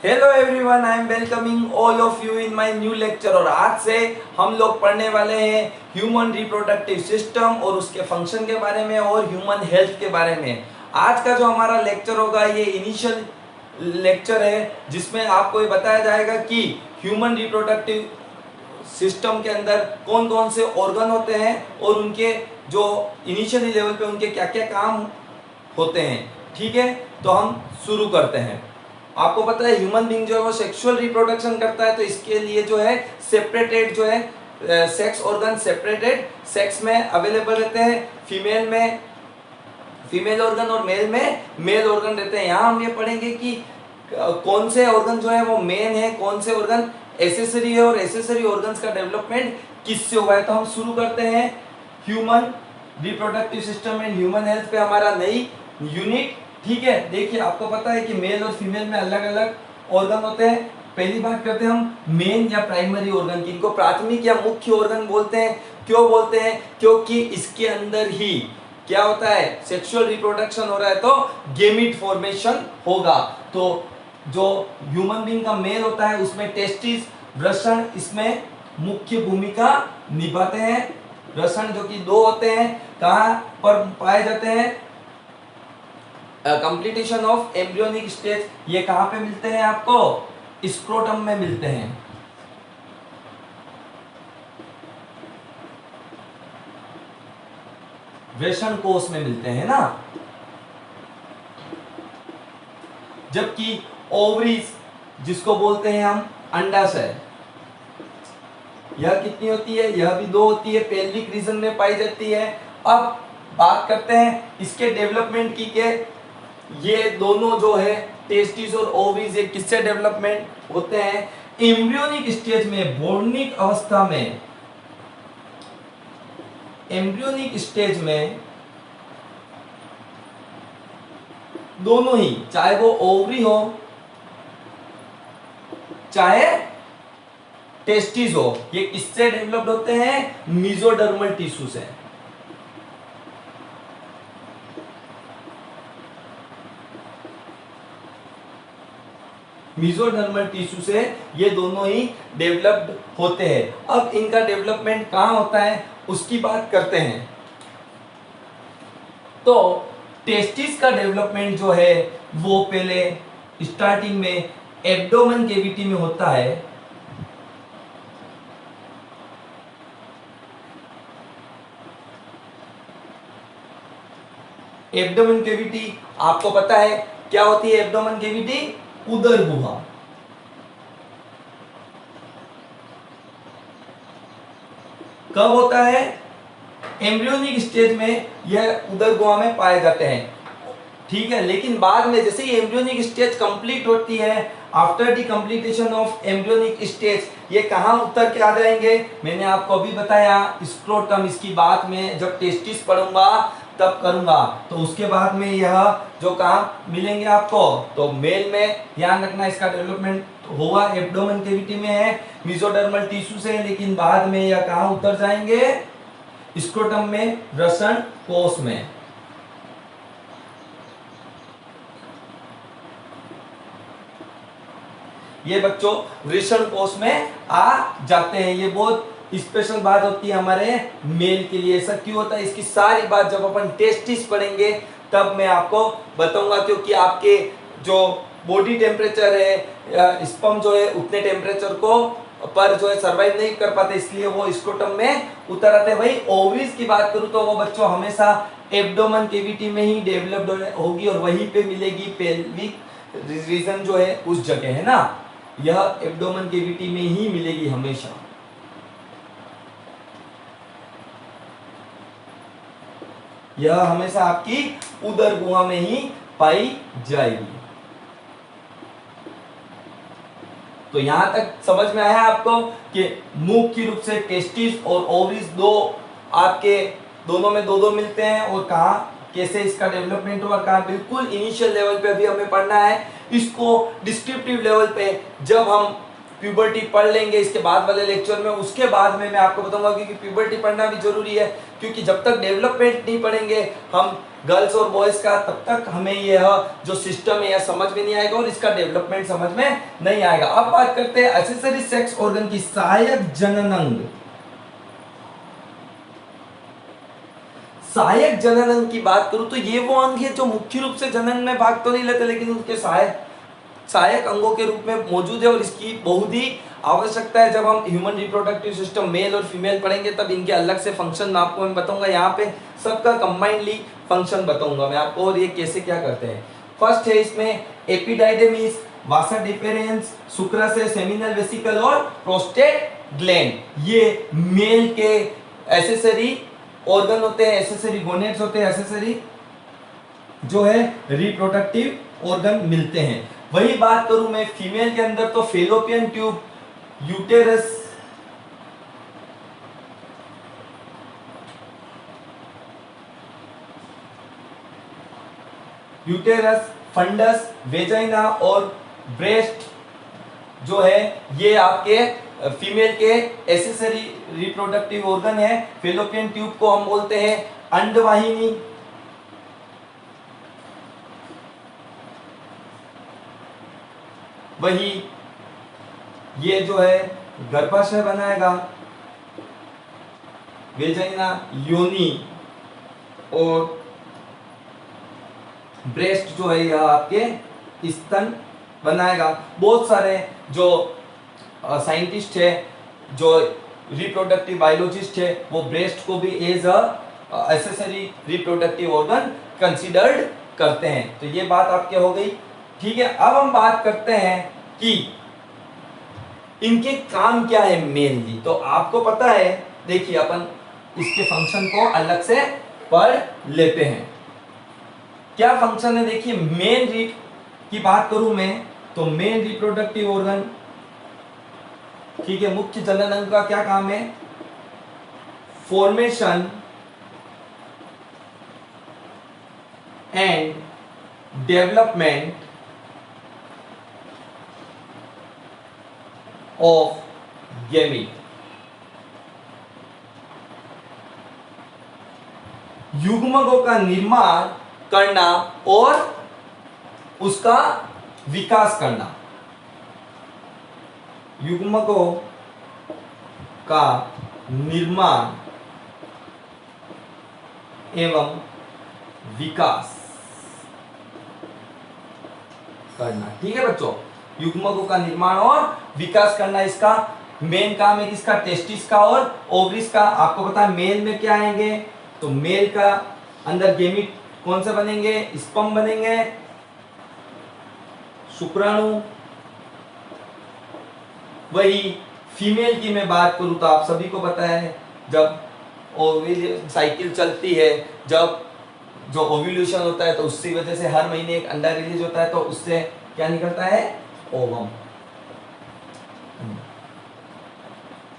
Hello everyone, I am welcoming all of you in my new lecture. और आज से हम लोग पढ़ने वाले हैं ह्यूमन रिप्रोडक्टिव सिस्टम और उसके फंक्शन के बारे में और ह्यूमन हेल्थ के बारे में। आज का जो हमारा लेक्चर होगा ये इनिशियल लेक्चर है, जिसमें आपको ये बताया जाएगा कि ह्यूमन रिप्रोडक्टिव सिस्टम के अंदर कौन कौन से ऑर्गन होते हैं और उनके जो इनिशियली लेवल पे उनके क्या क्या काम होते हैं। ठीक है, तो हम शुरू करते हैं। आपको पता है ह्यूमन बीइंग जो है वो सेक्सुअल रिप्रोडक्शन करता है, तो इसके लिए जो है सेपरेटेड जो है सेक्स ऑर्गन सेपरेटेड सेक्स में अवेलेबल रहते हैं। फीमेल में फीमेल ऑर्गन और मेल में मेल ऑर्गन रहते हैं। यहाँ हम ये पढ़ेंगे कि कौन से ऑर्गन जो है वो मेन है, कौन से ऑर्गन एसेसरी है और एसेसरी ऑर्गन्स का डेवलपमेंट किससे हुआ है। तो हम शुरू करते हैं human reproductive system and human health पे हमारा नई यूनिट। ठीक है, देखिए आपको पता है कि मेल और फीमेल में अलग अलग ऑर्गन होते हैं। पहली बात करते हैं हम मेन या प्राइमरी ऑर्गन की। इनको प्राथमिक या मुख्य ऑर्गन बोलते हैं। क्यों बोलते हैं? क्योंकि इसके अंदर ही क्या होता है, सेक्सुअल रिप्रोडक्शन हो रहा है तो गेमीट फॉर्मेशन होगा। तो जो ह्यूमन बीइंग का मेल होता है उसमें टेस्टिस वृषण इसमें मुख्य भूमिका निभाते हैं। वृषण जो कि दो होते हैं, कहाँ पर पाए जाते हैं? कंप्लीटेशन ऑफ एम्ब्रियोनिक स्टेज ये कहां पे मिलते हैं आपको? स्क्रोटम में मिलते हैं। वृषण कोष में मिलते हैं ना। जबकि ओवरीज जिसको बोलते हैं हम अंडाशय, यह कितनी होती है? यह भी दो होती है, पेल्विक रीजन में पाई जाती है। अब बात करते हैं इसके डेवलपमेंट की के ये दोनों जो है टेस्टिस और ओवरीज ये किससे डेवलपमेंट होते हैं? एम्ब्रियोनिक स्टेज में, बोर्निक अवस्था में, एम्ब्रियोनिक स्टेज में दोनों ही, चाहे वो ओवरी हो चाहे टेस्टिस हो, ये किससे डेवलप्ड होते हैं? मेसोडर्मल टिश्यू से। मेसोडर्मल टिश्यू से ये दोनों ही डेवलप्ड होते हैं। अब इनका डेवलपमेंट कहाँ होता है उसकी बात करते हैं। तो टेस्टिस का डेवलपमेंट जो है वो पहले स्टार्टिंग में एब्डोमेन कैविटी में होता है। एब्डोमेन कैविटी आपको पता है क्या होती है? एब्डोमेन कैविटी उदर गुहा। कब होता है? एम्ब्रियोनिक स्टेज में यह उदर गुहा में पाए जाते हैं। ठीक है, लेकिन बाद में जैसे ही एम्ब्रियोनिक स्टेज कंप्लीट होती है, after the completion of embryonic stage ये कहां उतर के आ जाएंगे? मैंने आपको अभी बताया स्क्रोटम। इसकी बात में जब टेस्टिस पढ़ूंगा तब करूंगा। तो उसके बाद में यह जो कहाँ मिलेंगे आपको? तो मेल में ध्यान रखना इसका डेवलपमेंट हुआ एब्डोमेन कैविटी में है, मेसोडर्मल टिश्यू से, लेकिन बाद में यह कहाँ उतर जाएंगे? स्क्रोटम में, वृषण कोष में। ये बच्चों वृषण कोष में आ जाते हैं। ये बहुत स्पेशल बात होती है हमारे मेल के लिए। ऐसा क्यों होता है इसकी सारी बात जब अपन टेस्टिस पढ़ेंगे तब मैं आपको बताऊंगा। क्योंकि आपके जो बॉडी टेम्परेचर है, स्पर्म जो है उतने टेम्परेचर को पर जो है सर्वाइव नहीं कर पाते, इसलिए वो स्क्रोटम में उतर आते हैं। वही ओवरीज की बात करूं तो वो बच्चों हमेशा एब्डोमेन कैविटी में ही डेवलप्ड होगी और वहीं पे मिलेगी। पेल्विक रीजन जो है उस जगह है ना, यह एब्डोमेन कैविटी में ही मिलेगी हमेशा। यह हमेशा आपकी उदर गुहा में ही पाई जाएगी। तो यहां तक समझ में आया आपको कि मुख्य रूप से टेस्टिस और ओवरीज दो आपके दोनों में दो दो मिलते हैं। और कहा कैसे इसका डेवलपमेंट हुआ, कहा बिल्कुल इनिशियल लेवल पे अभी हमें पढ़ना है। इसको डिस्क्रिप्टिव लेवल पे जब हम प्यूबर्टी पढ़ लेंगे इसके बाद वाले लेक्चर में, उसके बाद में मैं आपको बताऊंगा, क्योंकि प्यूबर्टी पढ़ना भी जरूरी है, क्योंकि जब तक डेवलपमेंट नहीं पढ़ेंगे हम गर्ल्स और बॉयज का, तब तक हमें यह जो सिस्टम है यह समझ में नहीं आएगा और इसका डेवलपमेंट समझ में नहीं आएगा। अब बात करते हैं एक्सेसरी सेक्स ऑर्गन की। सहायक जननांग, सहायक जननांग की बात करूं तो ये वो अंग है जो मुख्य रूप से जनन में भाग तो नहीं लेते, लेकिन उनके सहायक अंगों के रूप में मौजूद है और इसकी बहुत ही आवश्यकता है। जब हम ह्यूमन रिप्रोडक्टिव सिस्टम मेल और फीमेल पढ़ेंगे तब इनके अलग से फंक्शन मैं आपको बताऊंगा, यहाँ पे सबका कंबाइंडली फंक्शन बताऊंगा मैं आपको और ये कैसे क्या करते हैं। फर्स्ट है इसमें एपिडाइडेमिस, वासा डिफरेंस, शुक्राशय, सेमिनल वेसिकल और प्रोस्टेट ग्लैंड, ये मेल के एसेसरी ऑर्गन होते हैं, एसेसरी गोनेड्स होते हैं, एसेसरी जो है रिप्रोडक्टिव ऑर्गन मिलते हैं। वही बात करूं मैं फीमेल के अंदर तो fallopian tube, uterus, fundus, vagina और ब्रेस्ट जो है ये आपके फीमेल के एसेसरी रिप्रोडक्टिव ऑर्गन है। फेलोपियन ट्यूब को हम बोलते हैं अंडवाहिनी, वही ये जो है गर्भाशय बनाएगा, वेजाइना योनि, और ब्रेस्ट जो है यह आपके स्तन बनाएगा। बहुत सारे जो साइंटिस्ट है, जो रिप्रोडक्टिव बायोलॉजिस्ट है, वो ब्रेस्ट को भी as a accessory reproductive organ considered करते हैं। तो ये बात आपके हो गई, ठीक है। अब हम बात करते हैं कि इनके काम क्या है मेनली। तो आपको पता है, देखिए अपन इसके फंक्शन को अलग से पढ़ लेते हैं। क्या फंक्शन है, देखिए मेन की बात करूं मैं तो मेन रिप्रोडक्टिव ऑर्गन, ठीक है, मुख्य जननांग का क्या काम है, formation and development of gamete, युग्मकों का निर्माण करना और उसका विकास करना, युग्मकों का निर्माण एवं विकास करना, ठीक है बच्चों। युग्मकों का निर्माण और विकास करना इसका मेन काम है, किसका, टेस्टिस का और ओवरीज का। आपको पता है मेल में क्या आएंगे, तो मेल का अंदर गैमीट कौन से बनेंगे, स्पर्म बनेंगे, शुक्राणु। वही फीमेल की मैं बात करूं तो आप सभी को पता है, जब ओव्यूलेशन साइकिल चलती है, जब जो ओव्यूलेशन होता है तो उसकी वजह से हर महीने एक अंडा रिलीज होता है, तो उससे क्या निकलता है, ओवम।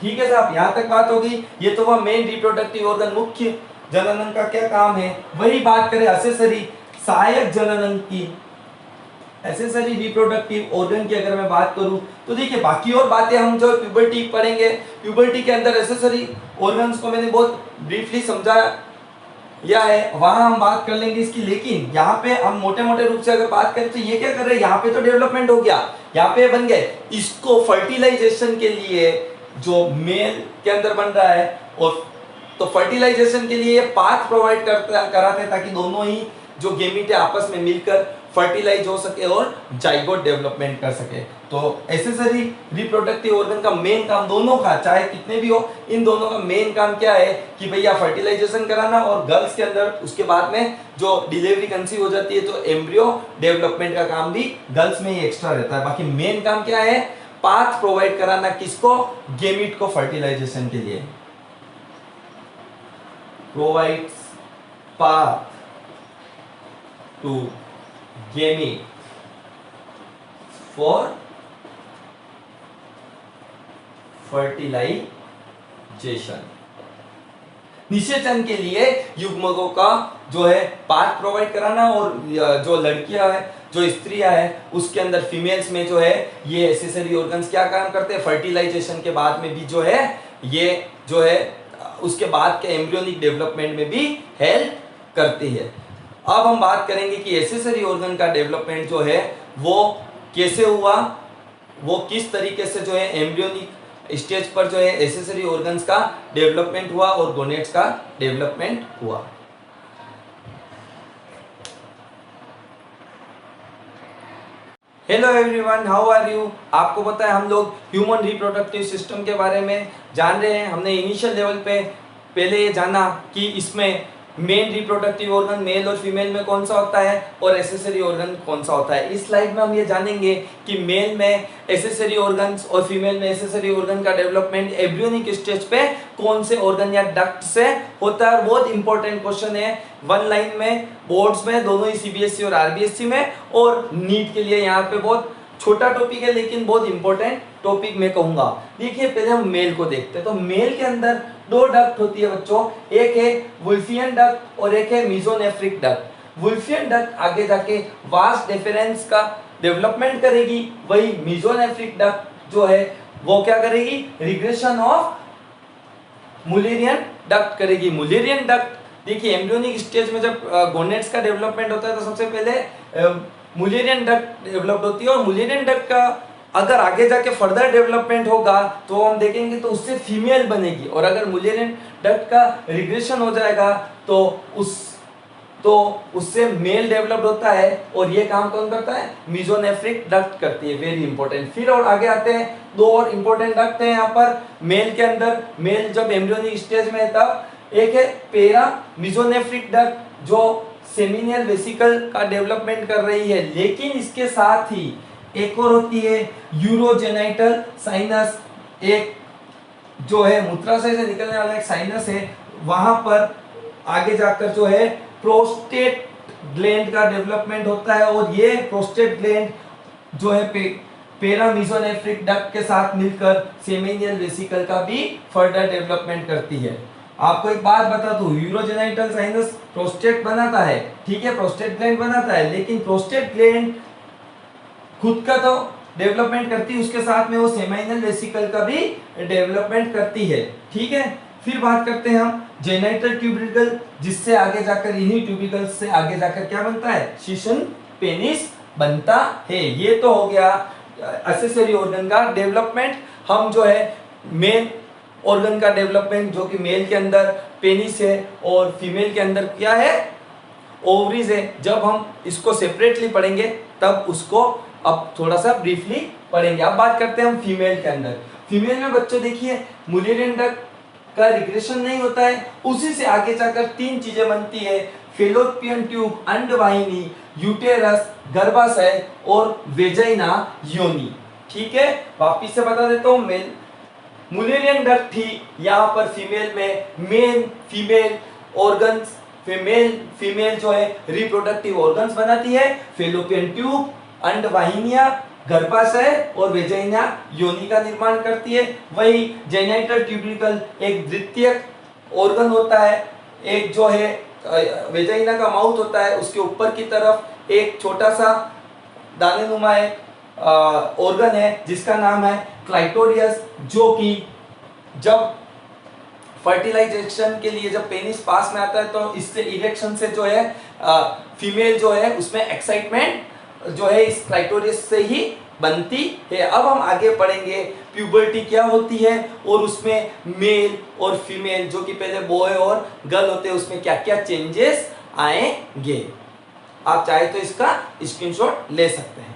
ठीक है साहब, यहां तक बात होगी। ये तो वह मेन रिप्रोडक्टिव ऑर्गन, मुख्य जननांग का क्या काम है। वही बात करें एक्सेसरी सहायक जननांग की, एसेसरी रिप्रोडक्टिव ऑर्गन की अगर मैं बात करूं तो देखिए बाकी और बातें हम जो प्यूबर्टी पढ़ेंगे, प्यूबर्टी के अंदर एसेसरी ऑर्गन्स को मैंने बहुत ब्रीफली समझाया है, वहां हम बात कर लेंगे इसकी। लेकिन यहाँ पे हम मोटे मोटे रूप से अगर बात करें तो ये क्या कर रहे हैं, यहाँ पे तो डेवलपमेंट हो गया, यहाँ पे बन गए। इसको फर्टिलाइजेशन के लिए जो मेल के अंदर बन रहा है, और तो फर्टिलाइजेशन के लिए ये पाथ प्रोवाइड कराते हैं ताकि दोनों ही जो गेमीट है आपस में मिलकर फर्टिलाइज हो सके और जाइगोट डेवलपमेंट कर सके। तो एसेसरी रिप्रोडक्टिव ऑर्गन का मेन काम दोनों का, चाहे कितने भी हो, इन दोनों का मेन काम क्या है कि भैया फर्टिलाइजेशन कराना, और गर्ल्स के अंदर उसके बाद में जो डिलीवरी कंसीव हो जाती है तो एम्ब्रियो डेवलपमेंट का काम भी गर्ल्स में ही एक्स्ट्रा रहता है। बाकी मेन काम क्या है, पाथ प्रोवाइड कराना, किसको, गेमीट को फर्टिलाइजेशन के लिए। Provides path to gamete for fertilization, निषेचन के लिए युग्मकों का जो है पाथ प्रोवाइड कराना, और जो लड़कियां है जो स्त्रियां हैं उसके अंदर फीमेल्स में जो है ये एसेसरी ऑर्गन्स क्या काम करते हैं, फर्टिलाइजेशन के बाद में भी जो है ये जो है उसके बाद के एम्ब्रियोनिक डेवलपमेंट में भी हेल्प करती है। अब हम बात करेंगे कि एसेसरी ऑर्गन का डेवलपमेंट जो है वो कैसे हुआ, वो किस तरीके से जो है एम्ब्रियोनिक स्टेज पर जो है एसेसरी ऑर्गन्स का डेवलपमेंट हुआ और गोनेट्स का डेवलपमेंट हुआ। Hello everyone, how are you. आपको पता है हम लोग ह्यूमन रिप्रोडक्टिव सिस्टम के बारे में जान रहे हैं। हमने इनिशियल लेवल पे पहले ये जाना कि इसमें मेन रिप्रोडक्टिव ऑर्गन मेल और फीमेल में कौन सा होता है और एसेसरी ऑर्गन कौन सा होता है। इस स्लाइड में हम ये जानेंगे कि मेल में एसेसरी ऑर्गन्स और फीमेल में एसेसरी ऑर्गन का डेवलपमेंट एम्ब्रियोनिक स्टेज पे कौन से ऑर्गन या डक्ट से होता है। और बहुत इंपॉर्टेंट क्वेश्चन है, वन लाइन में बोर्ड्स में, दोनों ही सीबीएसई और आरबीएसई में, और नीट के लिए यहाँ पे बहुत छोटा टॉपिक है लेकिन बहुत इंपॉर्टेंट टॉपिक मैं कहूंगा। देखिए पहले हम मेल को देखते हैं। तो मेल के अंदर दो डक्ट होती है बच्चों, एक है वुल्फियन डक्ट और एक है मेसोनेफ्रिक डक्ट। वुल्फियन डक्ट आगे जाके वास डिफरेंस का डेवलपमेंट करेगी, वही मेसोनेफ्रिक डक्ट जो है वो क्या करेगी, रिग्रेशन ऑफ मुलेरियन डक्ट करेगी। मुलेरियन डक्ट देखिए एम्ब्रियोनिक स्टेज में जब गोनेट्स का डेवलपमेंट होता है तो सबसे पहले मुलेरियन डक्ट डेवलप्ड होती है, और मुलेरियन डक्ट का अगर आगे जाके फर्दर डेवलपमेंट होगा तो हम देखेंगे तो उससे फीमेल बनेगी, और अगर मुलेरियन डक्ट का रिग्रेशन हो जाएगा तो उससे मेल डेवलप्ड होता है, और ये काम कौन करता है, मेसोनेफ्रिक डक्ट करती है। Very important. फिर और आगे आते हैं, दो और इंपॉर्टेंट डक्ट हैं यहाँ पर मेल के अंदर। मेल जब एम्ब्रियोनिक स्टेज में है तब एक है पेरा मेसोनेफ्रिक डक्ट जो सेमिनियल वेसिकल का डेवलपमेंट कर रही है, लेकिन इसके साथ ही एक और होती है यूरोजेनाइटल साइनस, एक जो है मूत्राशय से निकलने वाला एक साइनस है, वहां पर आगे जाकर जो है प्रोस्टेट ग्लैंड का डेवलपमेंट होता है, और ये प्रोस्टेट ग्लैंड जो है पेरा मेसोनेफ्रिक डक्ट के साथ मिलकर सेमिनियल वेसिकल का भी फर्दर डेवलपमेंट करती है। आपको एक बात बता दूं, यूरोजेनाइटल साइनस प्रोस्टेट बनाता है, ठीक है, प्रोस्टेट ग्लैंड बनाता है, लेकिन प्रोस्टेट ग्लैंड खुद का तो डेवलपमेंट करती है, उसके साथ में वो सेमिनियल वेसिकल का भी डेवलपमेंट करती है, ठीक है। फिर बात करते हैं हम जेनाइटल ट्यूबिकल, जिससे आगे जाकर इन्हीं ट्यूबिकल से आगे जाकर क्या बनता है, शिशन पेनिस बनता है। ये तो हो गया एक्सेसरी ऑर्गन का डेवलपमेंट। हम जो है मेन ऑर्गन का डेवलपमेंट, जो कि मेल के अंदर पेनिस है और फीमेल के अंदर क्या है, ओवरीज है, जब हम इसको सेपरेटली पढ़ेंगे तब उसको अब थोड़ा सा ब्रीफली पढ़ेंगे। अब बात करते हैं हम फीमेल के अंदर। फीमेल में बच्चों देखिए मुलेरियन डक्ट का रिग्रेशन नहीं होता है, उसी से आगे जाकर तीन चीजें बनती है, फेलोपियन ट्यूब, अंडवाहिनी, यूटेरस गर्भाशय और वेजाइना योनि, ठीक है। वापिस से बता देता हूँ, मेल मुलेरियन डक्ट थी, यहाँ पर फीमेल में मेन फीमेल ऑर्गन्स, फीमेल जो है रिप्रोडक्टिव ऑर्गन्स बनाती है, फेलोपियन ट्यूब, अंडवाहिनियां, गर्भाशय और वेजाइना योनि का निर्माण करती है। वही जेनाइटल ट्यूबिकल एक द्वितीयक ऑर्गन होता है, एक जो है वेजाइना का माउथ होता है, उसके ऊपर की तरफ एक छोटा सा दानेनुमा ऑर्गन है जिसका नाम है क्लाइटोरियस, जो कि जब फर्टिलाइजेशन के लिए जब पेनिस पास में आता है तो इससे इरेक्शन से जो है फीमेल जो है उसमें एक्साइटमेंट जो है इस क्लाइटोरियस से ही बनती है। अब हम आगे पढ़ेंगे प्यूबर्टी क्या होती है और उसमें मेल और फीमेल जो कि पहले बॉय और गर्ल होते हैं उसमें क्या क्या चेंजेस आएंगे। आप चाहे तो इसका स्क्रीनशॉट ले सकते हैं।